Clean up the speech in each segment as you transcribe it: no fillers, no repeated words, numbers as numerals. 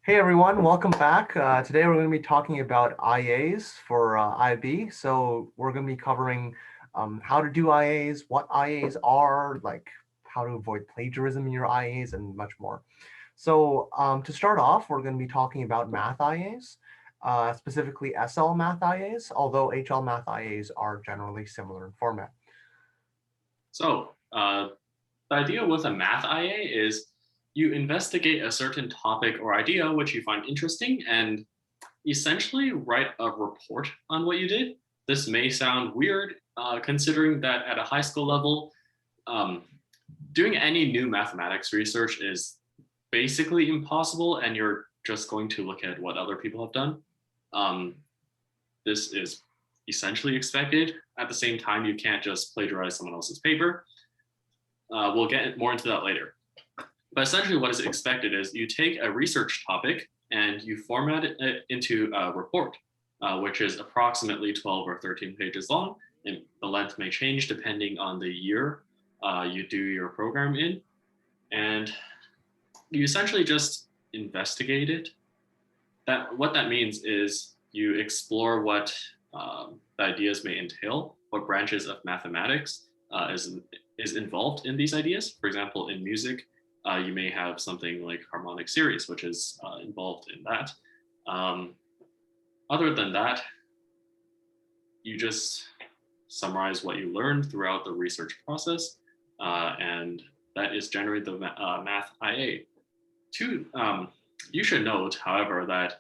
Hey everyone, welcome back. Today we're going to be talking about IAs for IB. So we're going to be covering how to do IAs, what IAs are, like how to avoid plagiarism in your IAs, and much more. So to start off, we're going to be talking about math IAs, specifically SL math IAs, although HL math IAs are generally similar in format. So the idea with a math IA is you investigate a certain topic or idea which you find interesting and essentially write a report on what you did. This may sound weird, considering that at a high school level, um, doing any new mathematics research is basically impossible, and you're just going to look at what other people have done. Um, this is essentially expected. At the same time, you can't just plagiarize someone else's paper. We'll get more into that later. But essentially, what is expected is you take a research topic and you format it into a report, which is approximately 12 or 13 pages long. And the length may change depending on the year you do your program in. And you essentially just investigate it. What that means is you explore what the ideas may entail, what branches of mathematics is involved in these ideas. For example, in music, you may have something like harmonic series, which is involved in that. Um, Other than that, you just summarize what you learned throughout the research process, and that is generally the math IA. You should note, however, that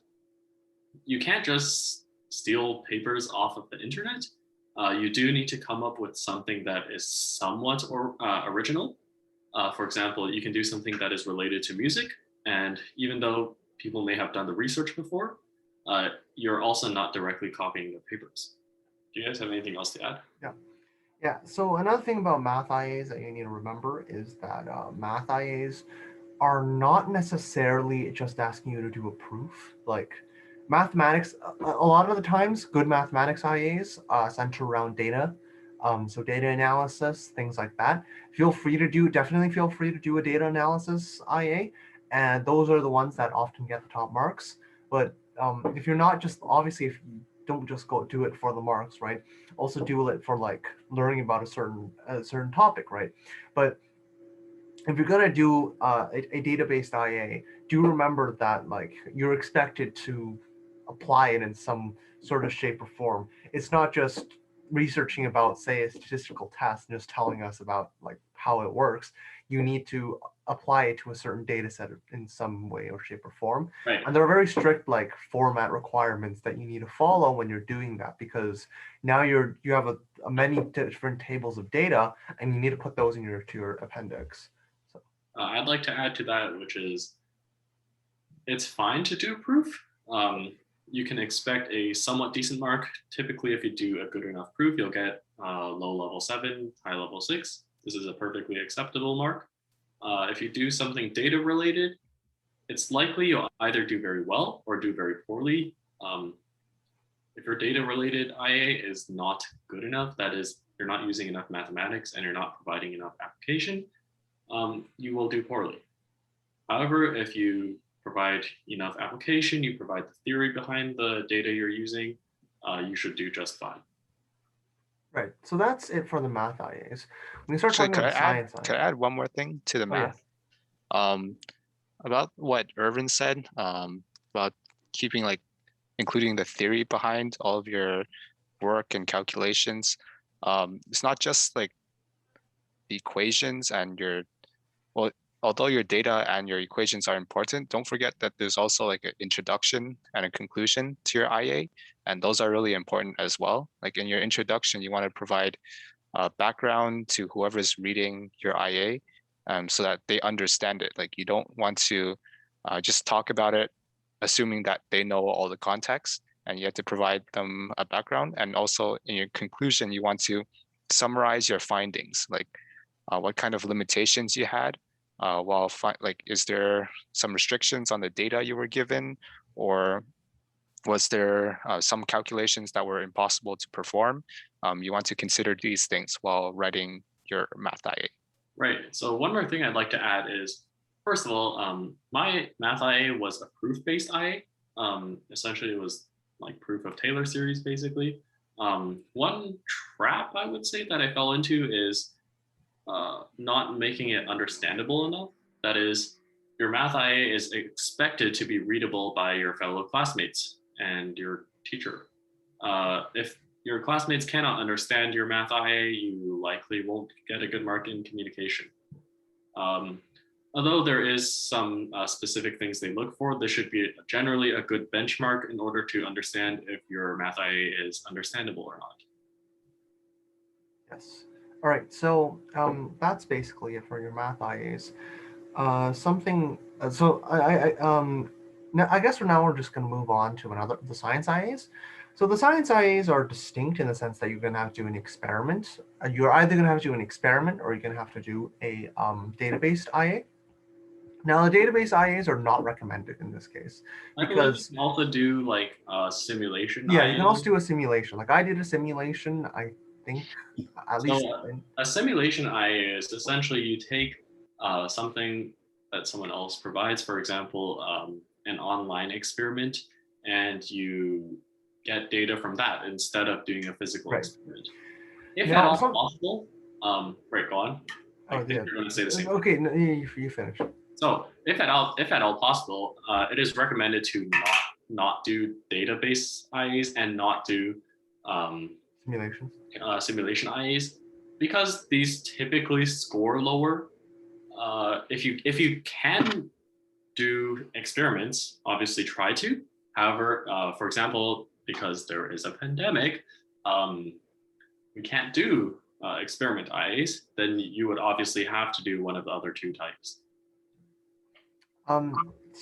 you can't just steal papers off of the internet. You do need to come up with something that is somewhat original. For example, you can do something that is related to music, and even though people may have done the research before, you're also not directly copying the papers. Do you guys have anything else to add? Yeah. Yeah, so another thing about math IAs that you need to remember is that math IAs are not necessarily just asking you to do a proof. Like mathematics, a lot of the times, good mathematics IAs center around data. So data analysis, things like that. Definitely feel free to do a data analysis IA. And those are the ones that often get the top marks. But if you're not just, obviously, if you don't just go do it for the marks, right? Also do it for like learning about a certain topic, right? But if you're gonna do a data-based IA, do remember that like you're expected to apply it in some sort of shape or form. It's not just researching about, say, a statistical test and just telling us about like how it works. You need to apply it to a certain data set in some way or shape or form. Right. And there are very strict like format requirements that you need to follow when you're doing that, because now you have a many different tables of data and you need to put those in your appendix. I'd like to add to that, which is it's fine to do a proof. You can expect a somewhat decent mark. Typically, if you do a good enough proof, you'll get low level 7, high level 6. This is a perfectly acceptable mark. If you do something data related, it's likely you'll either do very well or do very poorly. If your data related IA is not good enough, that is, you're not using enough mathematics and you're not providing enough application, you will do poorly. However, if you provide enough application, you provide the theory behind the data you're using, you should do just fine. Right. So that's it for the math IAs. When you start Actually, talking about the science could I IA, add one more thing to the oh yeah, math? Um, about what Irvin said, about keeping like including the theory behind all of your work and calculations. It's not just like the equations and your, well, although your data and your equations are important, don't forget that there's also like an introduction and a conclusion to your IA, and those are really important as well. Like in your introduction, you want to provide background to whoever's reading your IA, so that they understand it. Like you don't want to just talk about it, assuming that they know all the context, and you have to provide them a background. And also in your conclusion, you want to summarize your findings, like what kind of limitations you had, like, is there some restrictions on the data you were given, or was there some calculations that were impossible to perform? You want to consider these things while writing your math IA. Right. So one more thing I'd like to add is first of all, my math IA was a proof-based IA. Essentially, it was like proof of Taylor series, basically. One trap I would say that I fell into is not making it understandable enough. That is, your math IA is expected to be readable by your fellow classmates and your teacher. If your classmates cannot understand your math IA, you likely won't get a good mark in communication. Um, Although there is some specific things they look for, this should be generally a good benchmark in order to understand if your math IA is understandable or not. Yes. All right. So that's basically it for your math IAs. Something. So now, I guess for now we're just going to move on to the science IAs. So the science IAs are distinct in the sense that you're going to have to do an experiment. You're either going to have to do an experiment or you're going to have to do a database IA. Now, the database IAs are not recommended in this case I believe you because can also do like a simulation yeah, you IA. can also do a simulation. Like I did a simulation, I think at least. So a simulation IA is essentially you take something that someone else provides, for example, an online experiment, and you get data from that instead of doing a physical Right. experiment. If at Now, all possible, right, go on. I oh think yeah. you're going to say the same. Okay, no, you finish. So if at all possible, it is recommended to not do database IAs and not do Simulations. simulation IAs because these typically score lower. If you can do experiments, obviously try to. However, for example, because there is a pandemic, we can't do experiment IAs. Then you would obviously have to do one of the other two types.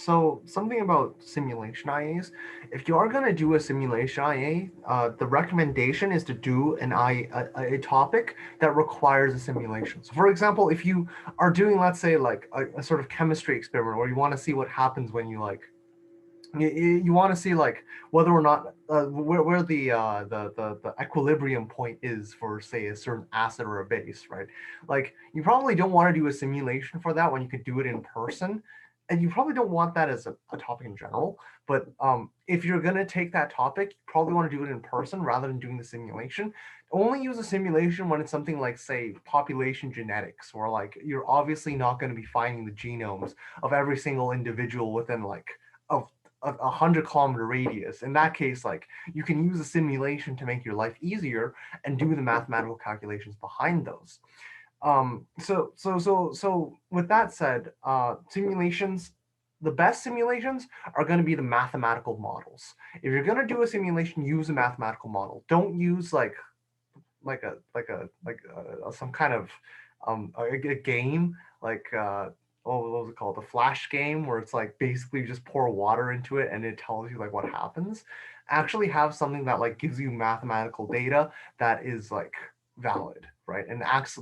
So something about simulation IAs. If you are going to do a simulation IA, the recommendation is to do a topic that requires a simulation. So for example, if you are doing, let's say, like a sort of chemistry experiment, or you want to see what happens when you like, you want to see like whether or not where the equilibrium point is for say a certain acid or a base, right? Like you probably don't want to do a simulation for that when you could do it in person, and you probably don't want that as a topic in general. But if you're going to take that topic, you probably want to do it in person rather than doing the simulation. Only use a simulation when it's something like say population genetics, or like you're obviously not going to be finding the genomes of every single individual within like of a 100-kilometer radius. In that case, like you can use a simulation to make your life easier and do the mathematical calculations behind those. So with that said, simulations, the best simulations are going to be the mathematical models. If you're going to do a simulation, use a mathematical model. Don't use some kind of a game like what was it called, the flash game, where it's like basically you just pour water into it and it tells you like what happens. Actually have something that like gives you mathematical data that is like valid, right, and acts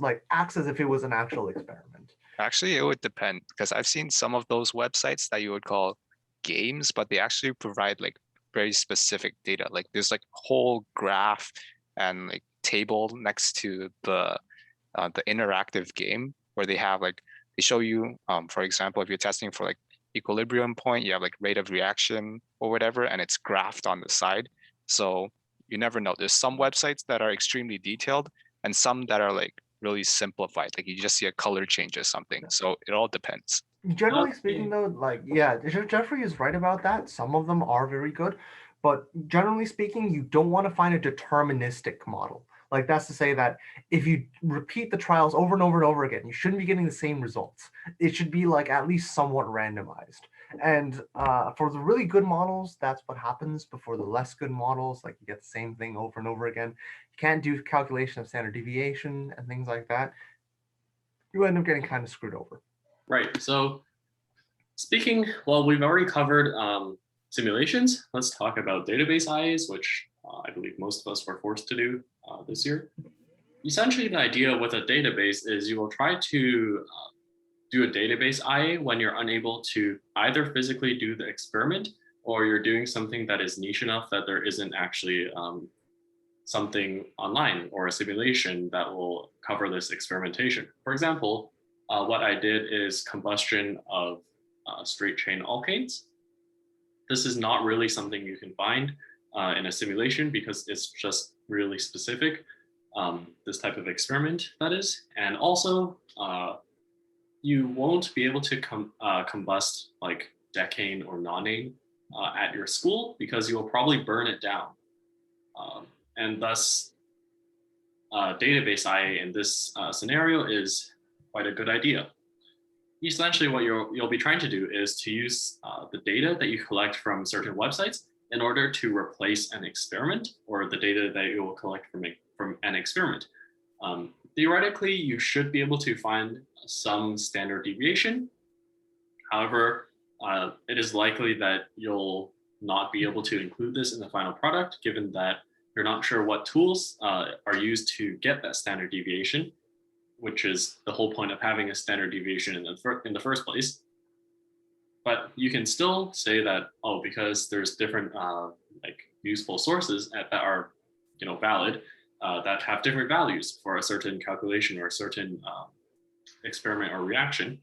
as if it was an actual experiment. Actually, it would depend because I've seen some of those websites that you would call games, but they actually provide like very specific data. Like there's like whole graph and like table next to the interactive game where they have like they show you, for example, if you're testing for like equilibrium point, you have like rate of reaction or whatever, and it's graphed on the side. So you never know. There's some websites that are extremely detailed and some that are like really simplified. Like you just see a color change or something. So it all depends. Generally speaking, though, like yeah, Jeffrey is right about that. Some of them are very good, but generally speaking, you don't want to find a deterministic model. Like that's to say that if you repeat the trials over and over and over again, you shouldn't be getting the same results. It should be like at least somewhat randomized. And for the really good models, that's what happens. But for the less good models, like you get the same thing over and over again. You can't do calculation of standard deviation and things like that. You end up getting kind of screwed over. Right. So well, we've already covered simulations. Let's talk about database IAs, which I believe most of us were forced to do this year. Essentially, the idea with a database is you will try to do a database IA when you're unable to either physically do the experiment or you're doing something that is niche enough that there isn't actually something online or a simulation that will cover this experimentation. For example, what I did is combustion of straight chain alkanes. This is not really something you can find in a simulation because it's just really specific, this type of experiment, that is. And also, you won't be able to combust like decane or nonane at your school because you will probably burn it down. And thus, database IA in this scenario is quite a good idea. Essentially, what you'll be trying to do is to use the data that you collect from certain websites in order to replace an experiment or the data that you will collect from an experiment. Theoretically, you should be able to find some standard deviation. However, it is likely that you'll not be able to include this in the final product, given that you're not sure what tools are used to get that standard deviation, which is the whole point of having a standard deviation in the first place. But you can still say that, oh, because there's different like useful sources that are, valid, that have different values for a certain calculation or a certain experiment or reaction,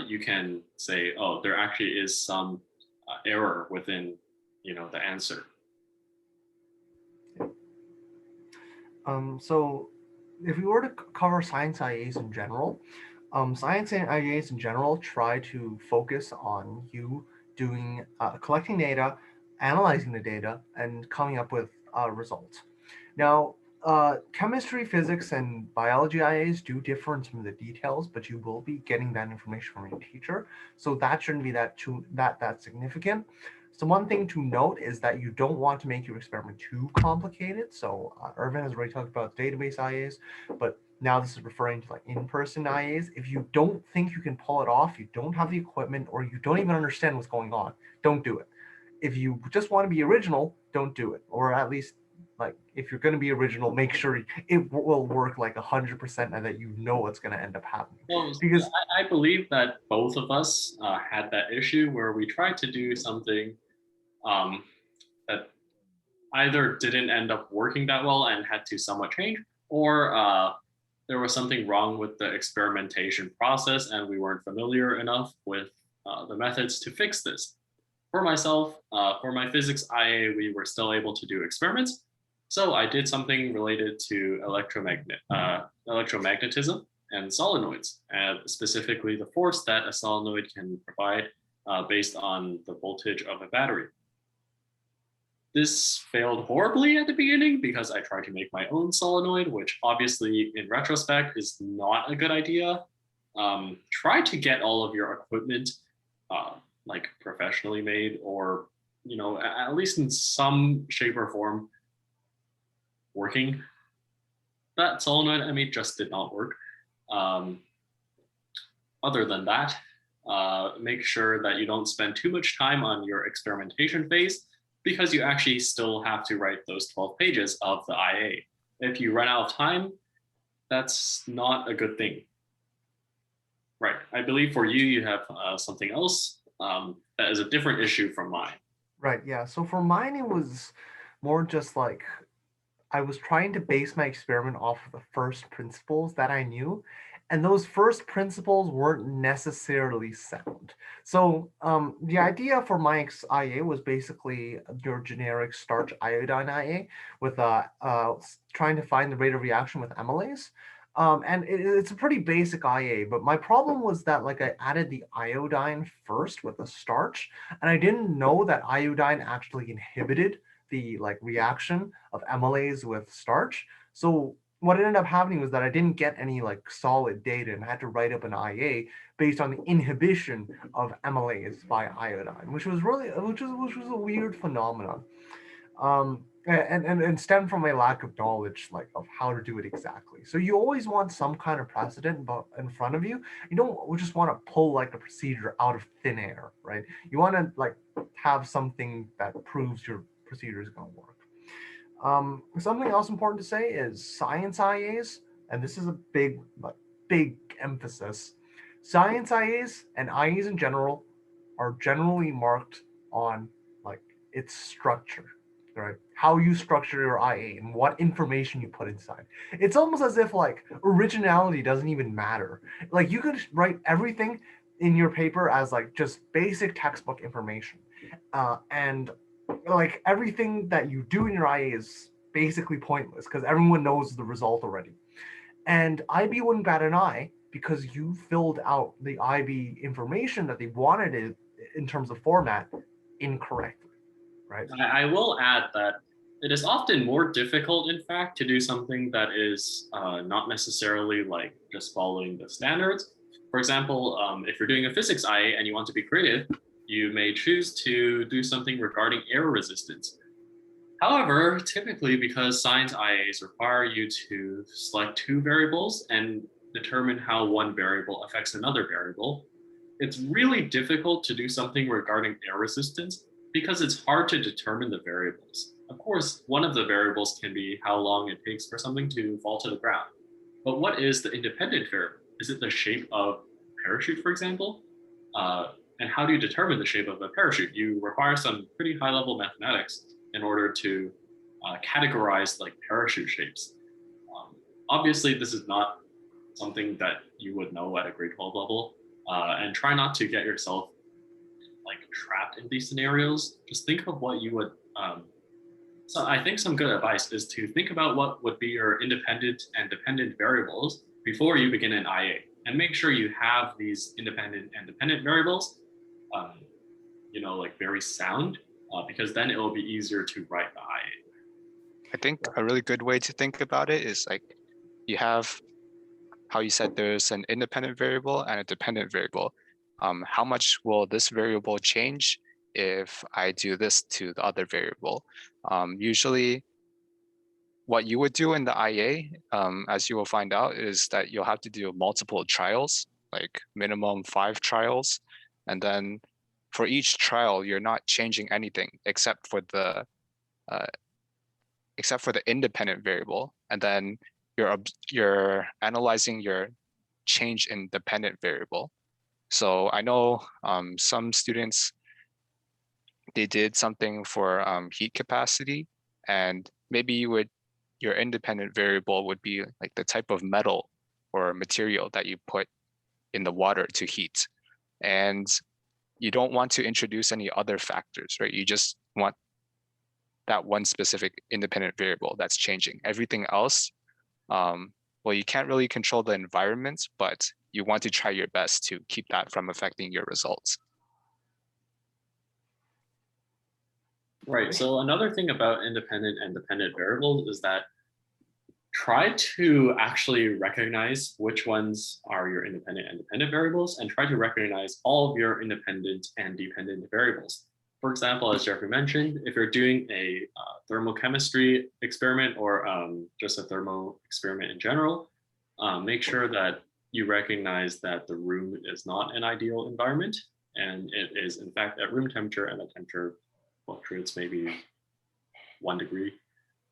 you can say, oh, there actually is some error within, the answer. So if we were to cover science IAs in general, science and IAs in general try to focus on you doing collecting data, analyzing the data, and coming up with results. Now, chemistry, physics, and biology IAs do differ in some of the details, but you will be getting that information from your teacher, so that shouldn't be that significant. So one thing to note is that you don't want to make your experiment too complicated. So Irvin has already talked about database IAs, but now this is referring to like in-person IAs. If you don't think you can pull it off, you don't have the equipment, or you don't even understand what's going on, don't do it. If you just want to be original, don't do it. Or at least, like, if you're going to be original, make sure it will work like 100% and that you know what's going to end up happening. Well, Because I believe that both of us had that issue where we tried to do something that either didn't end up working that well and had to somewhat change, or there was something wrong with the experimentation process and we weren't familiar enough with the methods to fix this. For myself, for my physics IA, we were still able to do experiments. So I did something related to electromagnetism and solenoids, and specifically the force that a solenoid can provide based on the voltage of a battery. This failed horribly at the beginning because I tried to make my own solenoid, which obviously in retrospect is not a good idea. Try to get all of your equipment like professionally made, or at least in some shape or form working. That solenoid I made just did not work. Other than that, make sure that you don't spend too much time on your experimentation phase, because you actually still have to write those 12 pages of the IA. If you run out of time, that's not a good thing. Right. I believe for you, you have something else that is a different issue from mine. Right, yeah. So for mine, it was more just like I was trying to base my experiment off of the first principles that I knew, and those first principles weren't necessarily sound. So the idea for my IA was basically your generic starch iodine IA with trying to find the rate of reaction with amylase. And it's a pretty basic IA, but my problem was that like I added the iodine first with the starch, and I didn't know that iodine actually inhibited the like reaction of amylase with starch. So what ended up happening was that I didn't get any like solid data, and I had to write up an IA based on the inhibition of amylase by iodine, which was a weird phenomenon. And stemmed from a lack of knowledge like of how to do it exactly. So you always want some kind of precedent in front of you. You don't just want to pull like a procedure out of thin air, right? You want to like have something that proves your procedure is going to work. Something else important to say is science IAs, and this is a big emphasis. Science IAs and IAs in general are generally marked on like its structure. right? How you structure your IA and what information you put inside. It's almost as if like originality doesn't even matter. Like you could write everything in your paper as like just basic textbook information, and like everything that you do in your IA is basically pointless because everyone knows the result already. And IB wouldn't bat an eye because you filled out the IB information that they wanted it in terms of format incorrectly, right? I will add that it is often more difficult, in fact, to do something that is not necessarily like just following the standards. For example, if you're doing a physics IA and you want to be creative, you may choose to do something regarding air resistance. However, typically, because science IAs require you to select two variables and determine how one variable affects another variable, it's really difficult to do something regarding air resistance because it's hard to determine the variables. Of course, one of the variables can be how long it takes for something to fall to the ground. But what is the independent variable? Is it the shape of a parachute, for example? And how do you determine the shape of a parachute? You require some pretty high level mathematics in order to categorize like parachute shapes. Um, Obviously, this is not something that you would know at a grade 12 level, and try not to get yourself like trapped in these scenarios. Just think of what you would. So I think some good advice is to think about what would be your independent and dependent variables before you begin an IA, and make sure you have these independent and dependent variables, um, like very sound, because then it will be easier to write the IA. I think a really good way to think about it is like you have how you said there's an independent variable and a dependent variable. How much will this variable change if I do this to the other variable? Usually what you would do in the IA, as you will find out, is that you'll have to do multiple trials, like minimum 5 trials. And then for each trial, you're not changing anything uh, except for the independent variable. And then you're analyzing your change in dependent variable. So I know some students, they did something for heat capacity, and maybe your independent variable would be like the type of metal or material that you put in the water to heat. And you don't want to introduce any other factors, right? You just want that one specific independent variable that's changing. Everything else, well, you can't really control the environment, but you want to try your best to keep that from affecting your results. Right. So another thing about independent and dependent variables is that try to actually recognize which ones are your independent and dependent variables, and try to recognize all of your independent and dependent variables. For example, as Jeffrey mentioned, if you're doing a thermochemistry experiment, or just a thermo experiment in general, make sure that you recognize that the room is not an ideal environment, and it is in fact at room temperature, and the temperature fluctuates maybe 1 degree.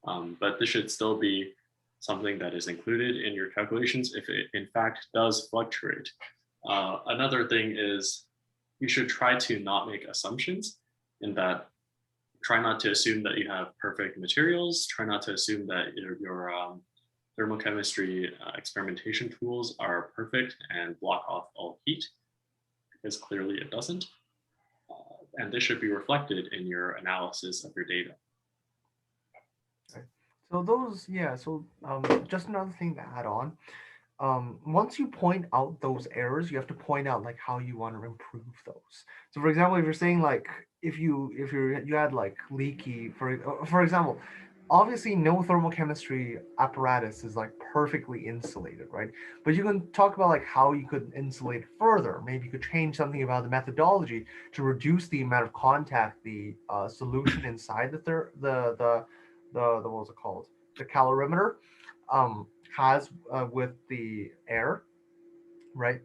But this should still be something that is included in your calculations if it in fact does fluctuate. Another thing is you should try to not make assumptions, in that try not to assume that you have perfect materials, try not to assume that your thermochemistry experimentation tools are perfect and block off all heat, because clearly it doesn't. And this should be reflected in your analysis of your data. So those, yeah. So just another thing to add on. Once you point out those errors, you have to point out like how you want to improve those. So for example, if you're saying like if you had like leaky, for example, obviously no thermochemistry apparatus is like perfectly insulated, right? But you can talk about like how you could insulate further. Maybe you could change something about the methodology to reduce the amount of contact the solution inside the what was it called, the calorimeter has with the air, right?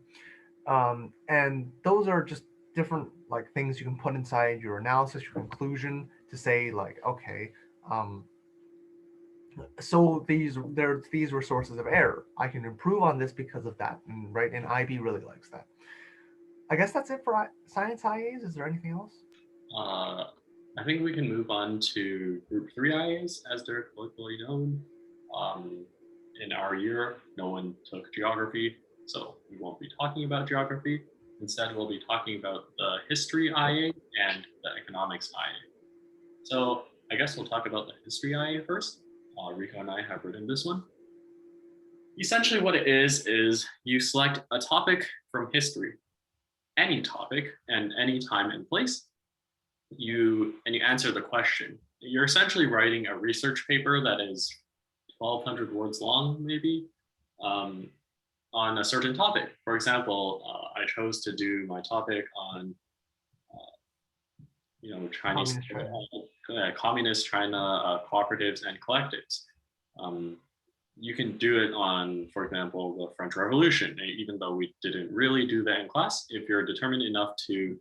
And those are just different like things you can put inside your analysis, your conclusion, to say like, okay, um, so these were sources of error. I can improve on this because of that, and, right? And IB really likes that. I guess that's it for science IAs. Is there anything else? I think we can move on to Group 3 IAs, as they're colloquially known. Um, in our year, no one took geography, so we won't be talking about geography. Instead, we'll be talking about the history IA and the economics IA. So I guess we'll talk about the history IA first. Rico and I have written this one. Essentially, what it is you select a topic from history, any topic, and any time and place. You answer the question. You're essentially writing a research paper that is 1,200 words long, maybe, um, on a certain topic. For example, I chose to do my topic on, Chinese Communist China. communist China cooperatives and collectives. Um, you can do it on, for example, the French Revolution, even though we didn't really do that in class. If you're determined enough to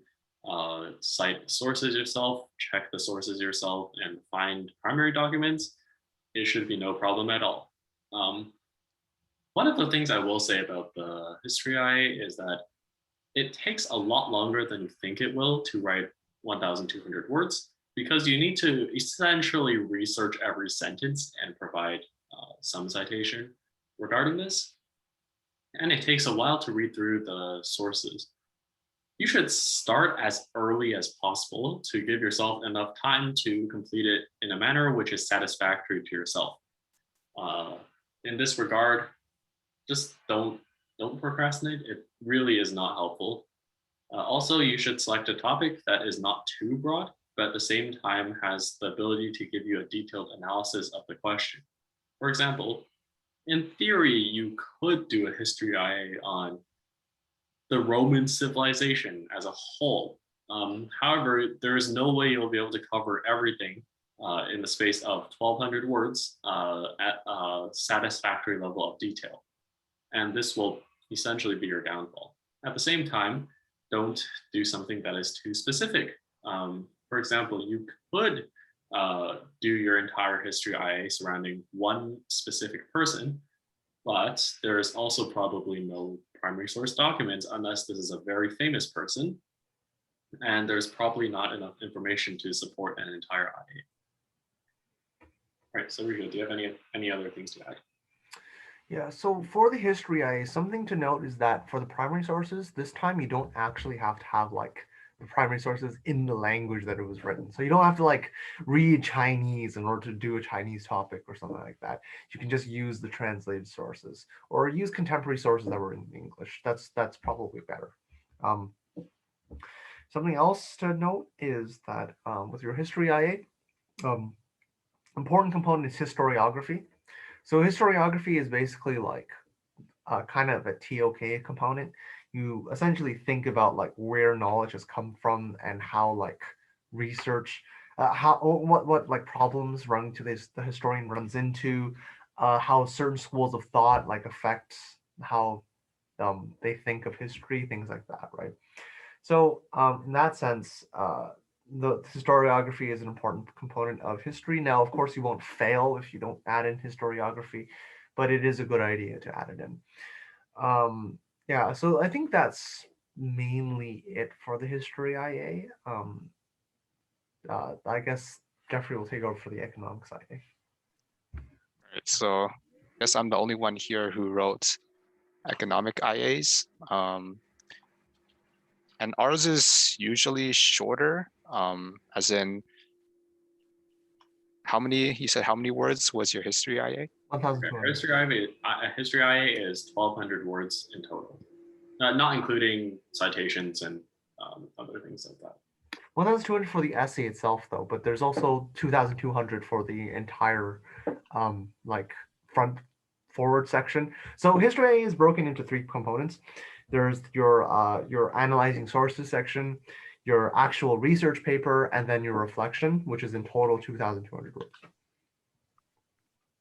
cite the sources yourself, check the sources yourself, and find primary documents, it should be no problem at all. One of the things I will say about the history IA is that it takes a lot longer than you think it will to write 1,200 words because you need to essentially research every sentence and provide some citation regarding this. And it takes a while to read through the sources. You should start as early as possible to give yourself enough time to complete it in a manner which is satisfactory to yourself. Uh, in this regard, just don't procrastinate. It really is not helpful. Also, you should select a topic that is not too broad, but at the same time has the ability to give you a detailed analysis of the question. For example, in theory, you could do a history IA on the Roman civilization as a whole. However, there is no way you'll be able to cover everything in the space of 1,200 words at a satisfactory level of detail. And this will essentially be your downfall. At the same time, don't do something that is too specific. For example, you could do your entire history IA surrounding one specific person, but there's also probably no primary source documents unless this is a very famous person, and there's probably not enough information to support an entire IA. All right, so Rico, do you have any other things to add? Yeah, so for the history IA, something to note is that for the primary sources, this time you don't actually have to have like the primary sources in the language that it was written. So you don't have to like read Chinese in order to do a Chinese topic or something like that. You can just use the translated sources or use contemporary sources that were in English. That's probably better. Um, Something else to note is that with your history IA, important component is historiography. So historiography is basically like kind of a TOK component. You essentially think about like where knowledge has come from and how like research, what like problems run into this the historian runs into, how certain schools of thought like affect how they think of history, things like that, right? So in that sense, the historiography is an important component of history. Now, of course, you won't fail if you don't add in historiography, but it is a good idea to add it in. Yeah, so I think that's mainly it for the history IA. I guess Jeffrey will take over for the economics IA. Right, so I guess I'm the only one here who wrote economic IAs. And ours is usually shorter, as in you said how many words was your history IA? 1,200. History IA is 1,200 words in total, not including citations and other things like that. 1,200 for the essay itself, though, but there's also 2,200 for the entire, like front forward section. So history is broken into three components. There's your analyzing sources section, your actual research paper, and then your reflection, which is in total 2,200 words.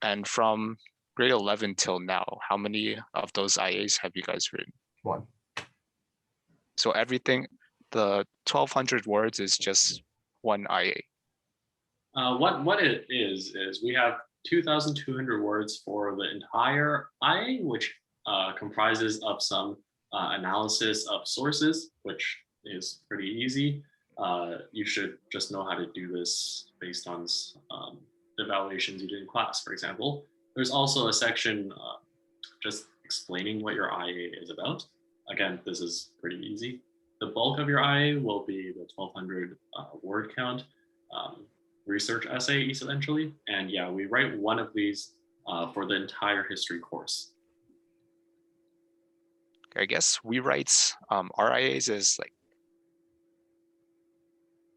And from grade 11 till now, how many of those IAs have you guys written? One. So everything, the 1,200 words is just one IA. What it is we have 2,200 words for the entire IA, which comprises of some analysis of sources, which is pretty easy. you should just know how to do this based on the evaluations you did in class, for example. There's also a section just explaining what your IA is about. Again, this is pretty easy. The bulk of your IA will be the 1200 word count research essay, essentially. And yeah, we write one of these for the entire history course. I guess we write our IAs is like,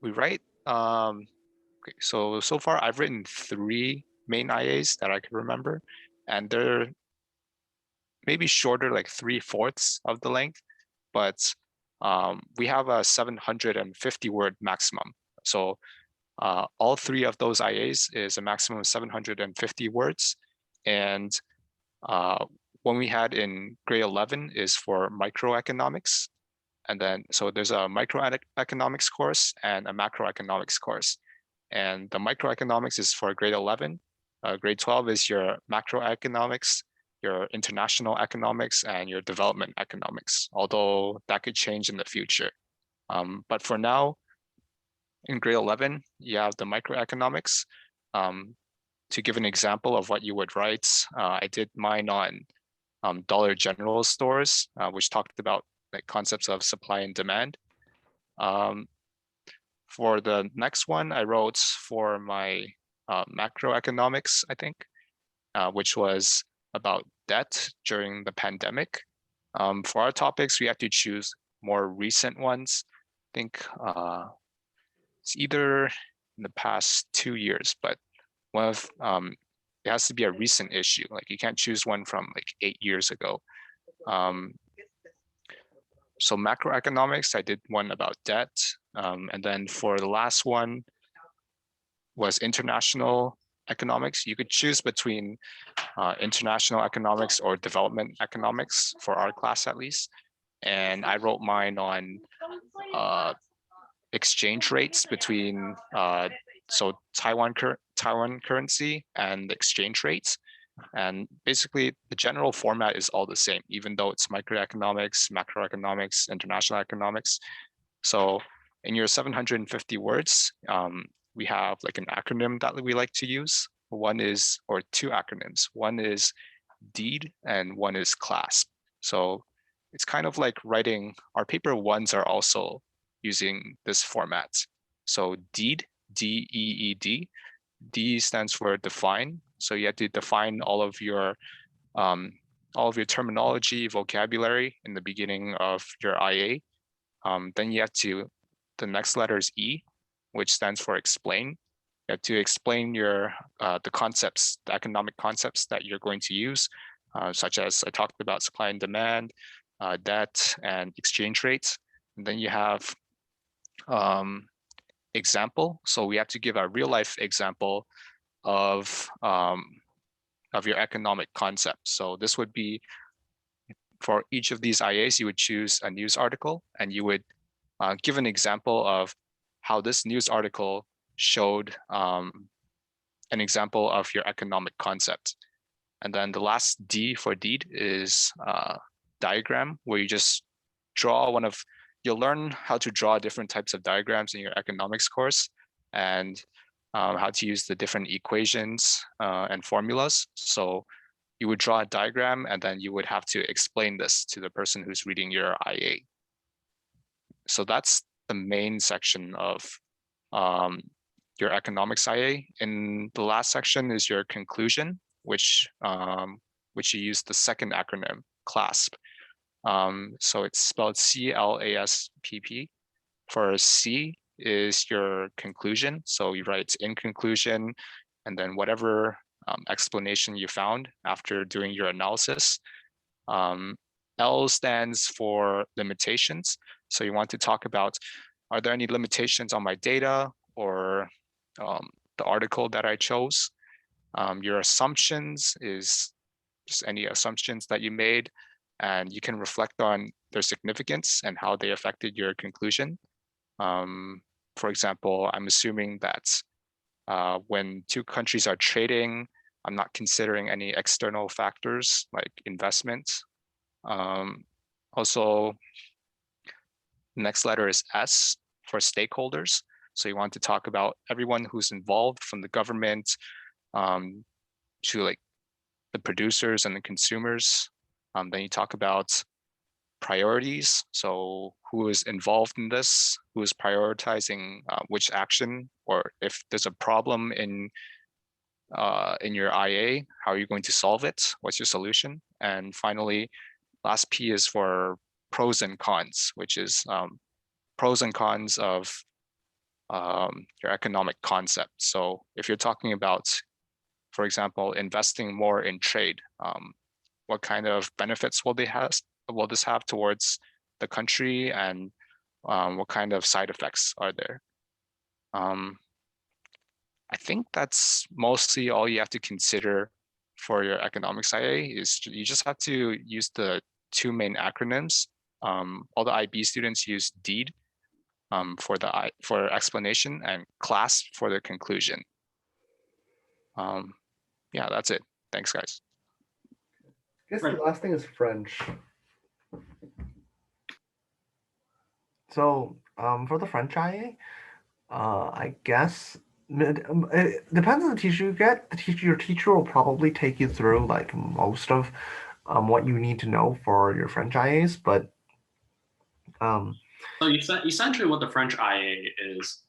we write, okay, so far I've written 3 main IAs that I can remember, and they're maybe shorter, like 3/4 of the length, but we have a 750 word maximum. So all 3 of those IAs is a maximum of 750 words. And one we had in grade 11 is for microeconomics. And then, so there's a microeconomics course and a macroeconomics course. And the microeconomics is for grade 11. Grade 12 is your macroeconomics, your international economics, and your development economics, although that could change in the future. But for now, in grade 11, you have the microeconomics. To give an example of what you would write, I did mine on Dollar General stores, which talked about like concepts of supply and demand. For the next one, I wrote for my macroeconomics, I think, which was about debt during the pandemic. For our topics, we had to choose more recent ones. I think it's either in the past 2 years, but one of it has to be a recent issue. Like you can't choose one from like 8 years ago. So macroeconomics, I did one about debt. And then for the last one was international economics. You could choose between international economics or development economics for our class at least. And I wrote mine on exchange rates between so Taiwan currency and exchange rates. And basically the general format is all the same, even though it's microeconomics, macroeconomics, international economics. So in your 750 words, we have like an acronym that we like to use. One is, or 2 acronyms. One is DEED and one is CLASP. So it's kind of like writing, our paper 1s are also using this format. So DEED, D-E-E-D, D stands for define. So you have to define all of your terminology, vocabulary in the beginning of your IA. Then you have to, the next letter is E, which stands for explain. You have to explain your the concepts, the economic concepts that you're going to use, such as I talked about supply and demand, debt, and exchange rates. And then you have example. So we have to give a real life example of your economic concept. So this would be, for each of these IAs, you would choose a news article and you would give an example of how this news article showed an example of your economic concept. And then the last D for DEED is diagram, where you just draw one of, you'll learn how to draw different types of diagrams in your economics course, and how to use the different equations and formulas. So you would draw a diagram and then you would have to explain this to the person who's reading your IA. So that's the main section of your economics IA. In the last section is your conclusion, which you use the second acronym, CLASP. So it's spelled C-L-A-S-P-P. For C is your conclusion. So you write in conclusion, and then whatever explanation you found after doing your analysis. L stands for limitations. So you want to talk about, are there any limitations on my data or the article that I chose? Your assumptions is just any assumptions that you made, and you can reflect on their significance and how they affected your conclusion. For example, I'm assuming that when 2 countries are trading, I'm not considering any external factors like investment. Also, next letter is S for stakeholders. So you want to talk about everyone who's involved, from the government to like the producers and the consumers. Then you talk about priorities. So who is involved in this, who is prioritizing which action, or if there's a problem in your IA, how are you going to solve it? What's your solution? And finally, last P is for pros and cons, which is pros and cons of your economic concept. So if you're talking about, for example, investing more in trade, what kind of benefits will this have towards the country, and what kind of side effects are there? I think that's mostly all you have to consider for your economics IA. Is you just have to use the two main acronyms. All the IB students use DEED for explanation, and CLASP for the conclusion. Yeah, that's it. Thanks, guys. I guess Right. the last thing is French. So for the French IA, I guess it depends on the teacher you get. Your teacher will probably take you through like most of what you need to know for your French IAs, but So essentially what the French IA is,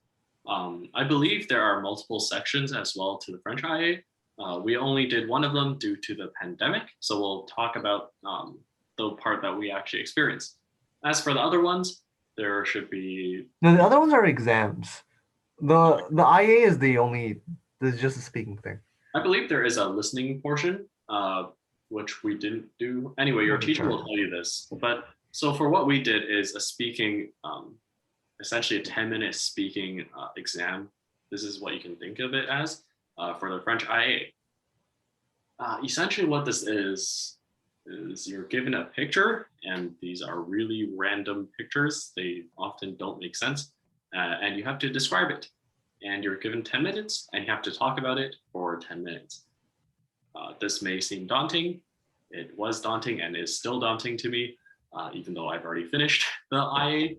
I believe there are multiple sections as well to the French IA. We only did one of them due to the pandemic, so we'll talk about the part that we actually experienced. As for the other ones, there should be... No, the other ones are exams. The IA is just a speaking thing. I believe there is a listening portion, which we didn't do. Anyway, your teacher will tell you this. But so for what we did is a speaking, essentially a 10-minute speaking exam. This is what you can think of it as for the French IA. Essentially what this is you're given a picture, and these are really random pictures. They often don't make sense, and you have to describe it. And you're given 10 minutes, and you have to talk about it for 10 minutes. This may seem daunting. It was daunting and is still daunting to me, even though I've already finished the IA,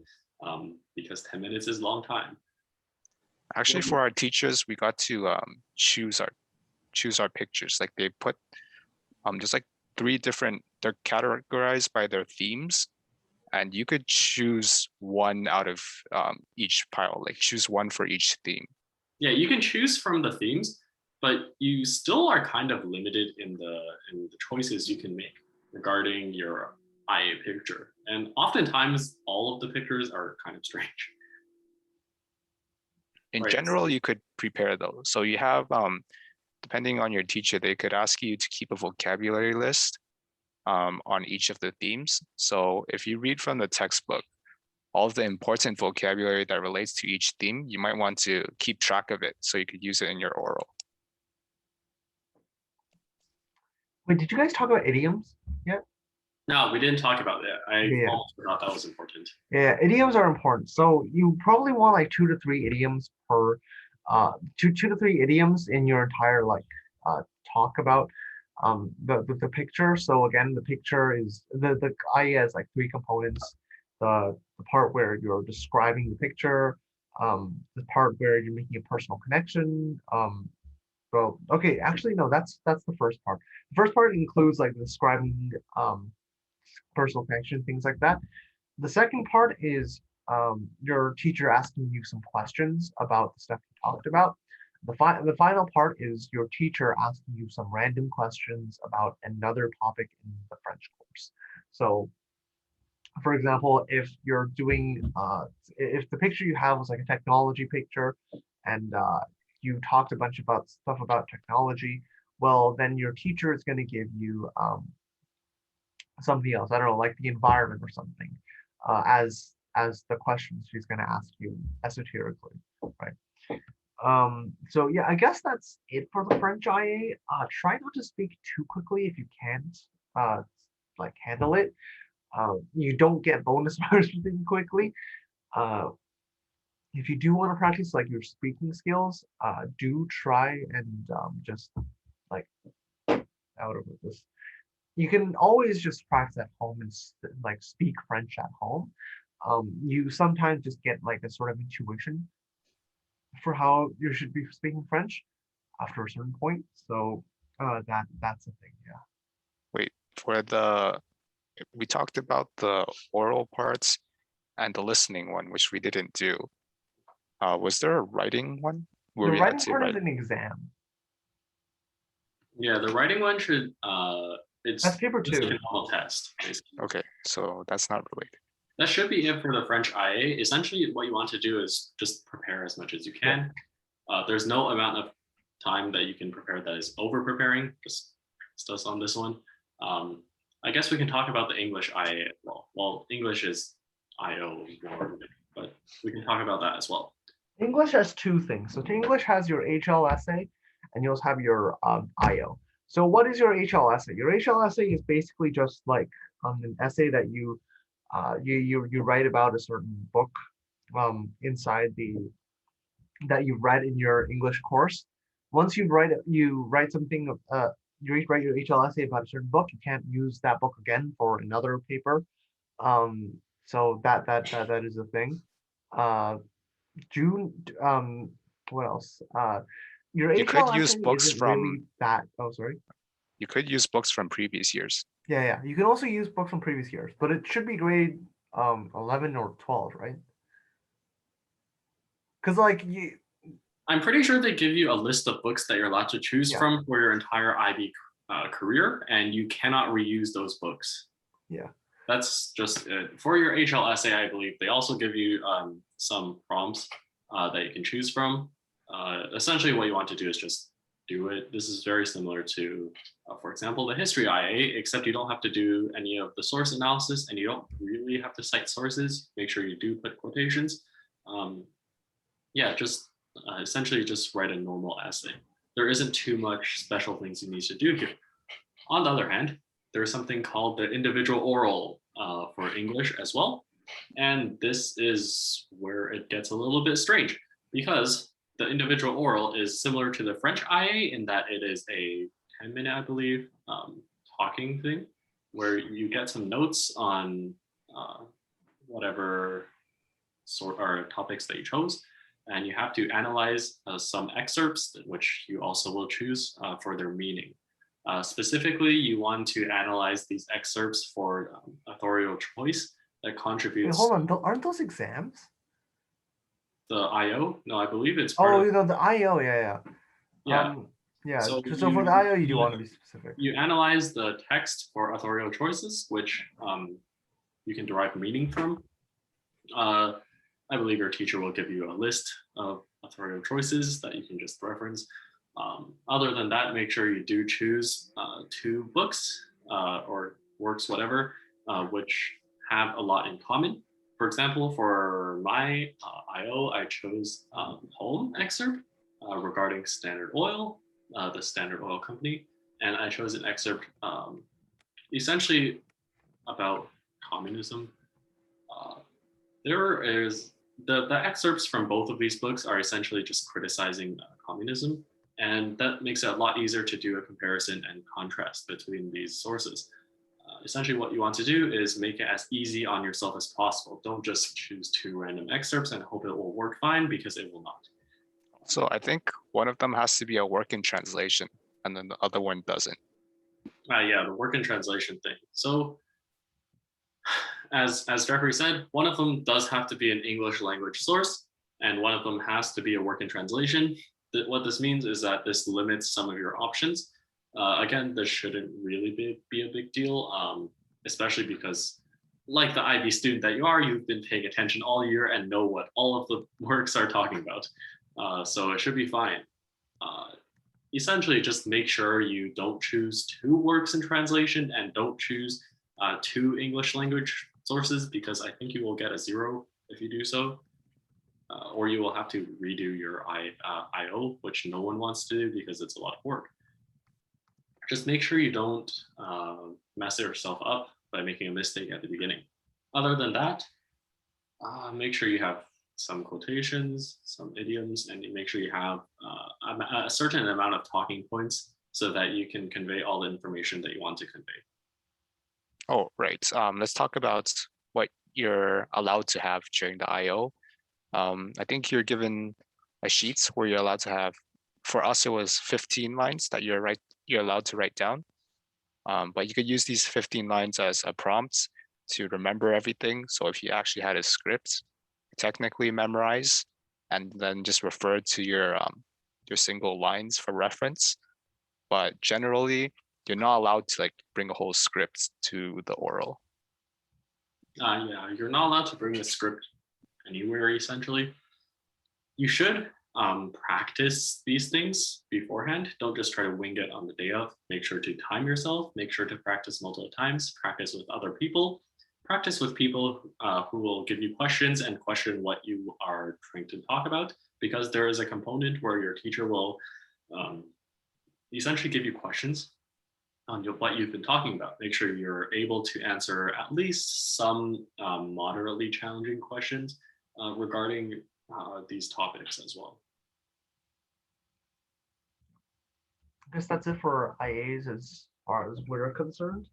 because 10 minutes is a long time. Actually, for our teachers, we got to choose our pictures. Like they put just like three different, they're categorized by their themes, and you could choose one out of each pile, like choose one for each theme. Yeah, you can choose from the themes, but you still are kind of limited in the choices you can make regarding your IA picture. And oftentimes all of the pictures are kind of strange. In Right. general, you could prepare those. So you have, depending on your teacher, they could ask you to keep a vocabulary list on each of the themes. So if you read from the textbook, all of the important vocabulary that relates to each theme, you might want to keep track of it so you could use it in your oral. Wait, did you guys talk about idioms yet? No, we didn't talk about that. I Yeah. almost forgot that was important. Yeah, idioms are important. So you probably want like 2 to 3 idioms per, two to three idioms in your entire like talk about the picture. So again, the picture is the IA has like 3 components. The part where you're describing the picture, the part where you're making a personal connection. Well, okay, actually no, that's the first part. The first part includes like describing personal connection, things like that. The second part is your teacher asking you some questions about the stuff you talked about. The final part is your teacher asking you some random questions about another topic in the French course. So, for example, if you're doing, if the picture you have was like a technology picture, and you talked a bunch about stuff about technology, well, then your teacher is going to give you something else. I don't know, like the environment or something, as the questions she's going to ask you esoterically, right? So yeah, I guess that's it for the French IA. Try not to speak too quickly if you can't, like handle it. You don't get bonus marks for speaking quickly. If you do want to practice like your speaking skills, do try and just like out of this. You can always just practice at home and like speak French at home. you sometimes just get like a sort of intuition for how you should be speaking French after a certain point. So that's the thing. Yeah. Wait, we talked about the oral parts and the listening one, which we didn't do. Was there a writing one where The we had writing to part is write? an exam. Yeah, the writing one should That's it's paper just like a two. normal test, basically. Okay, so that's not related. That should be it for the French IA. Essentially, what you want to do is just prepare as much as you can. There's no amount of time that you can prepare that is over preparing. Just on this one. I guess we can talk about the English IA as well. Well, English is IO more, but we can talk about that as well. English has two things. So English has your HL essay, and you also have your IO. So what is your HL essay? Your HL essay is basically just like an essay that you write about a certain book inside the that you read in your English course. Once you write something you write your HL essay about a certain book, you can't use that book again for another paper. So that is a thing. Uh, June, what else? Your You could HL use essay books isn't from really that. Oh, sorry. you could use books from previous years. Yeah. You can also use books from previous years, but it should be grade 11 or 12, right? Because like you, I'm pretty sure they give you a list of books that you're allowed to choose Yeah. from for your entire IB career, and you cannot reuse those books. Yeah. That's just it. For your HL essay, I believe they also give you some prompts that you can choose from. Essentially, what you want to do is just do it. This is very similar to, for example, the history IA, except you don't have to do any of the source analysis, and you don't really have to cite sources. Make sure you do put quotations. Yeah, just essentially just write a normal essay. There isn't too much special things you need to do here. On the other hand, there's something called the individual oral for English as well. And this is where it gets a little bit strange because the individual oral is similar to the French IA in that it is a 10-minute, I believe, talking thing where you get some notes on whatever sort or topics that you chose. And you have to analyze some excerpts, which you also will choose for their meaning. Specifically, you want to analyze these excerpts for authorial choice that wait, contributes hold on. Aren't those exams? the IO. No, I believe it's part Oh, of. the IO. Yeah. Yeah. Yeah. So So for the IO, you do want to be specific. You analyze the text for authorial choices, which you can derive meaning from. I believe your teacher will give you a list of authorial choices that you can just reference. Other than that, make sure you do choose 2 books or works, whatever, which have a lot in common. For example, for my IO, I chose poem excerpt regarding Standard Oil, the Standard Oil Company, and I chose an excerpt essentially about communism. There is the excerpts from both of these books are essentially just criticizing communism, and that makes it a lot easier to do a comparison and contrast between these sources. Essentially, what you want to do is make it as easy on yourself as possible. Don't just choose 2 random excerpts and hope it will work fine, because it will not. So I think one of them has to be a working translation, and then the other one doesn't. Yeah, the work and translation thing. So as Jeffrey said, one of them does have to be an English language source, and one of them has to be a work in translation. What this means is that this limits some of your options. Again, this shouldn't really be a big deal, especially because, like the IB student that you are, you've been paying attention all year and know what all of the works are talking about. So it should be fine. Essentially, just make sure you don't choose 2 works in translation and don't choose 2 English language sources, because I think you will get a 0 if you do so. Or you will have to redo your IO, which no one wants to do because it's a lot of work. Just make sure you don't mess yourself up by making a mistake at the beginning. Other than that, make sure you have some quotations, some idioms, and you make sure you have a certain amount of talking points so that you can convey all the information that you want to convey. Oh, right. Let's talk about what you're allowed to have during the IO. I think you're given a sheet where you're allowed to have, for us, it was 15 lines that you're allowed to write down. But you could use these 15 lines as a prompt to remember everything. So if you actually had a script, technically memorize, and then just refer to your single lines for reference. But generally, you're not allowed to like bring a whole script to the oral. Yeah, you're not allowed to bring a script anywhere essentially. You should practice these things beforehand. Don't just try to wing it on the day of. Make sure to time yourself. Make sure to practice multiple times. Practice with other people. Practice with people who will give you questions and question what you are trying to talk about, because there is a component where your teacher will essentially give you questions on what you've been talking about. Make sure you're able to answer at least some moderately challenging questions regarding these topics as well. I guess that's it for IAs as far as we're concerned.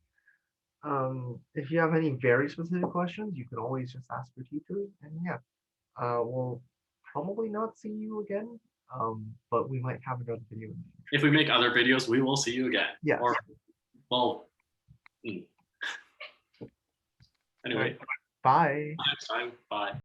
If you have any very specific questions, you can always just ask your teacher. And yeah, we'll probably not see you again, but we might have another video. If we make other videos, we will see you again. Yes. Or, well, anyway. Bye. Next time. Bye.